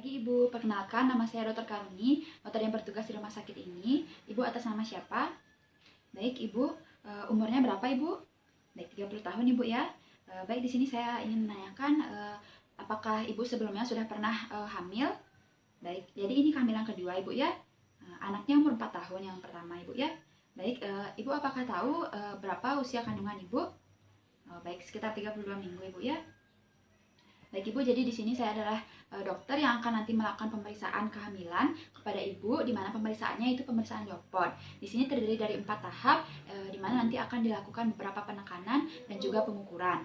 pagi Ibu, perkenalkan nama saya Dr. Karuni, dokter yang bertugas di rumah sakit ini. Ibu atas nama siapa? Baik Ibu, umurnya berapa Ibu? Baik 30 tahun Ibu ya. Baik, di sini saya ingin menanyakan apakah Ibu sebelumnya sudah pernah hamil? Baik, jadi ini kehamilan kedua Ibu ya. Anaknya umur 4 tahun yang pertama Ibu ya. Baik, Ibu apakah tahu berapa usia kandungan Ibu? Baik, sekitar 32 minggu Ibu ya. Baik Ibu, jadi di sini saya adalah dokter yang akan nanti melakukan pemeriksaan kehamilan kepada Ibu, di mana pemeriksaannya itu pemeriksaan Leopard. Di sini terdiri dari 4 tahap, di mana nanti akan dilakukan beberapa penekanan dan juga pengukuran.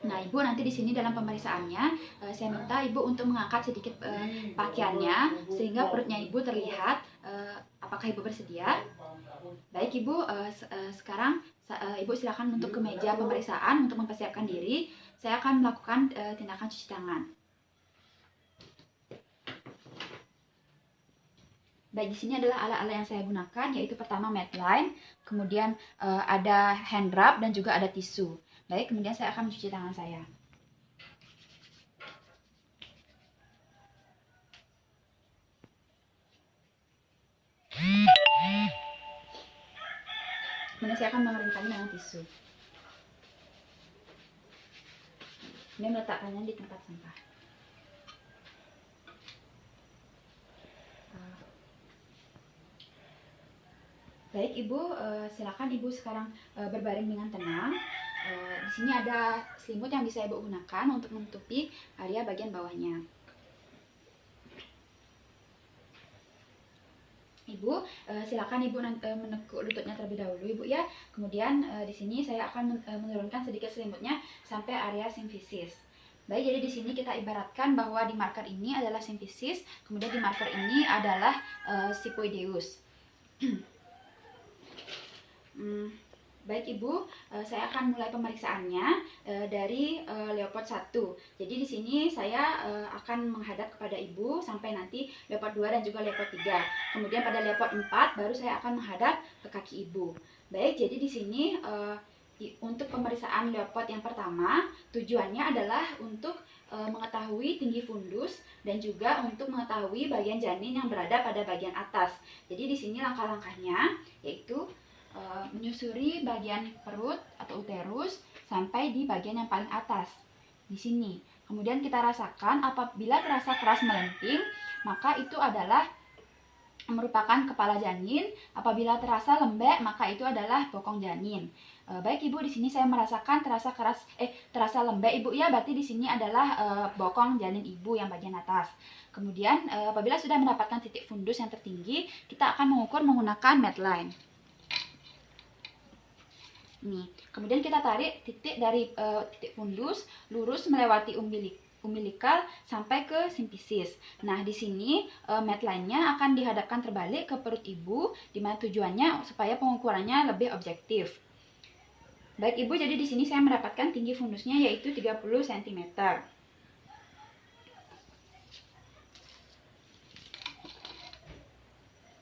Nah, Ibu nanti di sini dalam pemeriksaannya saya minta Ibu untuk mengangkat sedikit pakaiannya sehingga perutnya Ibu terlihat. Apakah Ibu bersedia? Baik Ibu, sekarang Ibu silakan untuk ke meja pemeriksaan untuk mempersiapkan diri. Saya akan melakukan tindakan cuci tangan. Baik, di sini adalah alat-alat yang saya gunakan, yaitu pertama Medline, kemudian ada hand rub dan juga ada tisu. Baik, kemudian saya akan mencuci tangan saya. Kemudian saya akan mengeringkannya dengan tisu. Ini meletakkannya di tempat sampah. Baik Ibu, silakan Ibu sekarang berbaring dengan tenang. Di sini ada selimut yang bisa Ibu gunakan untuk menutupi area bagian bawahnya. Ibu, silakan Ibu menekuk lututnya terlebih dahulu Ibu ya. Kemudian di sini saya akan menurunkan sedikit selimutnya sampai area simfisis. Baik, jadi di sini kita ibaratkan bahwa di marker ini adalah simfisis, kemudian di marker ini adalah sifoideus. Baik Ibu, saya akan mulai pemeriksaannya dari Leopard 1. Jadi di sini saya akan menghadap kepada Ibu sampai nanti Leopard 2 dan juga Leopard 3. Kemudian pada Leopard 4 baru saya akan menghadap ke kaki Ibu. Baik, jadi di sini untuk pemeriksaan Leopard yang pertama tujuannya adalah untuk mengetahui tinggi fundus dan juga untuk mengetahui bagian janin yang berada pada bagian atas. Jadi di sini langkah-langkahnya yaitu menyusuri bagian perut atau uterus sampai di bagian yang paling atas di sini. Kemudian kita rasakan apabila terasa keras melenting, maka itu adalah merupakan kepala janin. Apabila terasa lembek, maka itu adalah bokong janin. Baik Ibu, di sini saya merasakan terasa lembek Ibu ya, berarti di sini adalah bokong janin Ibu yang bagian atas. Kemudian apabila sudah mendapatkan titik fundus yang tertinggi, kita akan mengukur menggunakan Medline. Nih, kemudian kita tarik titik dari titik fundus lurus melewati umbilikal sampai ke simfisis. Nah, di sini Medline-nya akan dihadapkan terbalik ke perut Ibu, di mana tujuannya supaya pengukurannya lebih objektif. Baik Ibu, jadi di sini saya mendapatkan tinggi fundusnya yaitu 30 cm.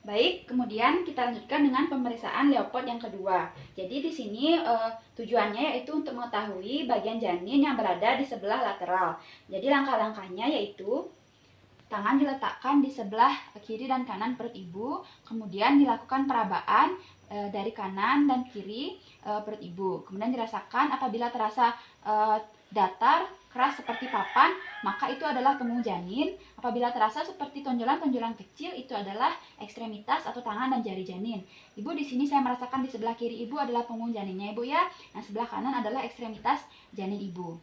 Baik, kemudian kita lanjutkan dengan pemeriksaan Leopard yang kedua. Jadi di sini tujuannya yaitu untuk mengetahui bagian janin yang berada di sebelah lateral. Jadi langkah-langkahnya yaitu tangan diletakkan di sebelah kiri dan kanan perut Ibu, kemudian dilakukan perabaan dari kanan dan kiri perut Ibu. Kemudian dirasakan apabila terasa datar, keras seperti papan, maka itu adalah punggung janin. Apabila terasa seperti tonjolan-tonjolan kecil, itu adalah ekstremitas atau tangan dan jari janin. Ibu, di sini saya merasakan di sebelah kiri Ibu adalah punggung janinnya Ibu ya. Yang sebelah kanan adalah ekstremitas janin Ibu.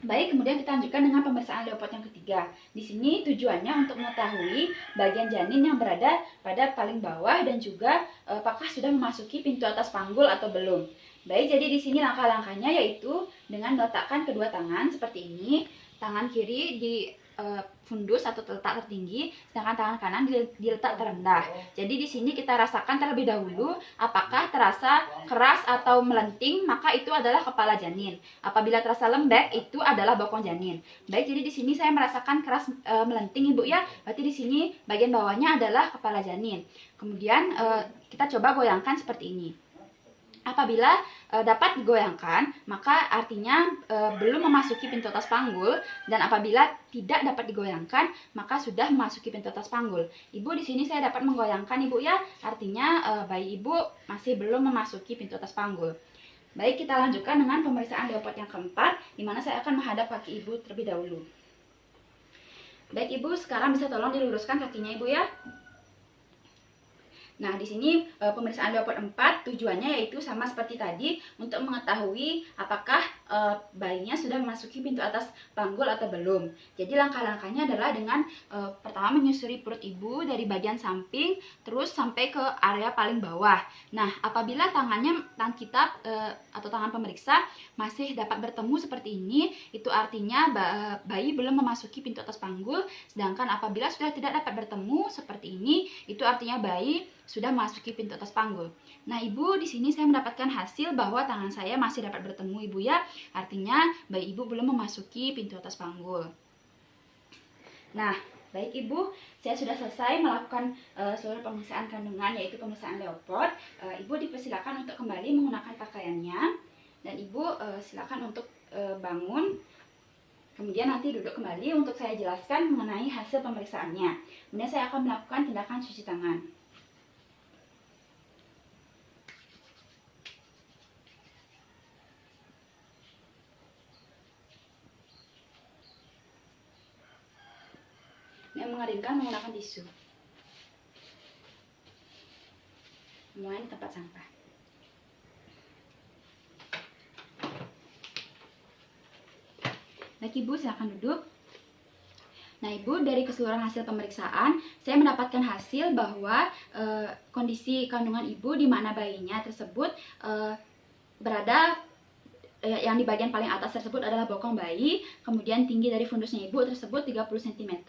Baik, kemudian kita lanjutkan dengan pemeriksaan Leopard yang ketiga. Di sini tujuannya untuk mengetahui bagian janin yang berada pada paling bawah dan juga apakah sudah memasuki pintu atas panggul atau belum. Baik, jadi di sini langkah-langkahnya yaitu dengan meletakkan kedua tangan seperti ini. Tangan kiri di fundus atau letak tertinggi, sedangkan tangan kanan diletak terendah. Jadi di sini kita rasakan terlebih dahulu apakah terasa keras atau melenting, maka itu adalah kepala janin. Apabila terasa lembek, itu adalah bokong janin. Baik, jadi di sini saya merasakan keras melenting Ibu ya. Berarti di sini bagian bawahnya adalah kepala janin. Kemudian kita coba goyangkan seperti ini. Apabila dapat digoyangkan, maka artinya belum memasuki pintu atas panggul, dan apabila tidak dapat digoyangkan, maka sudah memasuki pintu atas panggul. Ibu, di sini saya dapat menggoyangkan Ibu ya, artinya bayi Ibu masih belum memasuki pintu atas panggul. Baik, kita lanjutkan dengan pemeriksaan Leopard yang keempat, di mana saya akan menghadap kaki Ibu terlebih dahulu. Baik Ibu, sekarang bisa tolong diluruskan kakinya Ibu ya. Nah, di sini pemeriksaan Leopard 4 tujuannya yaitu sama seperti tadi, untuk mengetahui apakah bayinya sudah memasuki pintu atas panggul atau belum. Jadi langkah-langkahnya adalah dengan pertama menyusuri perut ibu dari bagian samping terus sampai ke area paling bawah. Nah, apabila tangan kita atau tangan pemeriksa masih dapat bertemu seperti ini, itu artinya bayi belum memasuki pintu atas panggul. Sedangkan apabila sudah tidak dapat bertemu seperti ini, itu artinya bayi sudah memasuki pintu atas panggul. Nah, Ibu, di sini saya mendapatkan hasil bahwa tangan saya masih dapat bertemu Ibu ya. Artinya bayi Ibu belum memasuki pintu atas panggul. Nah, baik Ibu, saya sudah selesai melakukan seluruh pemeriksaan kandungan, yaitu pemeriksaan Leopard. Ibu dipersilakan untuk kembali menggunakan pakaiannya, dan Ibu silakan untuk bangun. Kemudian nanti duduk kembali untuk saya jelaskan mengenai hasil pemeriksaannya. Kemudian saya akan melakukan tindakan cuci tangan. Yang mengeringkan menggunakan tisu. Mulai di tempat sampah. Baik Ibu, silakan duduk. Nah Ibu, dari keseluruhan hasil pemeriksaan, saya mendapatkan hasil bahwa kondisi kandungan Ibu di mana bayinya tersebut berada yang di bagian paling atas tersebut adalah bokong bayi, kemudian tinggi dari fundusnya Ibu tersebut 30 cm.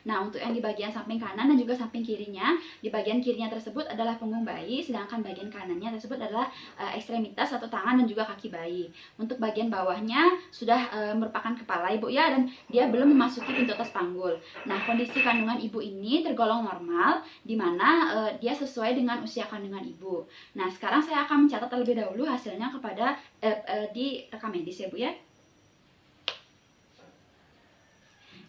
Nah, untuk yang di bagian samping kanan dan juga samping kirinya, di bagian kirinya tersebut adalah punggung bayi, sedangkan bagian kanannya tersebut adalah ekstremitas atau tangan dan juga kaki bayi. Untuk bagian bawahnya sudah merupakan kepala Ibu ya, dan dia belum memasuki pintu atas panggul. Nah, kondisi kandungan Ibu ini tergolong normal, di mana dia sesuai dengan usia kandungan Ibu. Nah, sekarang saya akan mencatat terlebih dahulu hasilnya kepada di rekam medis ya Bu ya.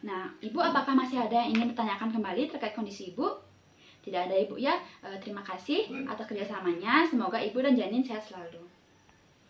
Nah, Ibu, apakah masih ada yang ingin ditanyakan kembali terkait kondisi Ibu? Tidak ada Ibu ya. Terima kasih atas kerjasamanya. Semoga Ibu dan janin sehat selalu.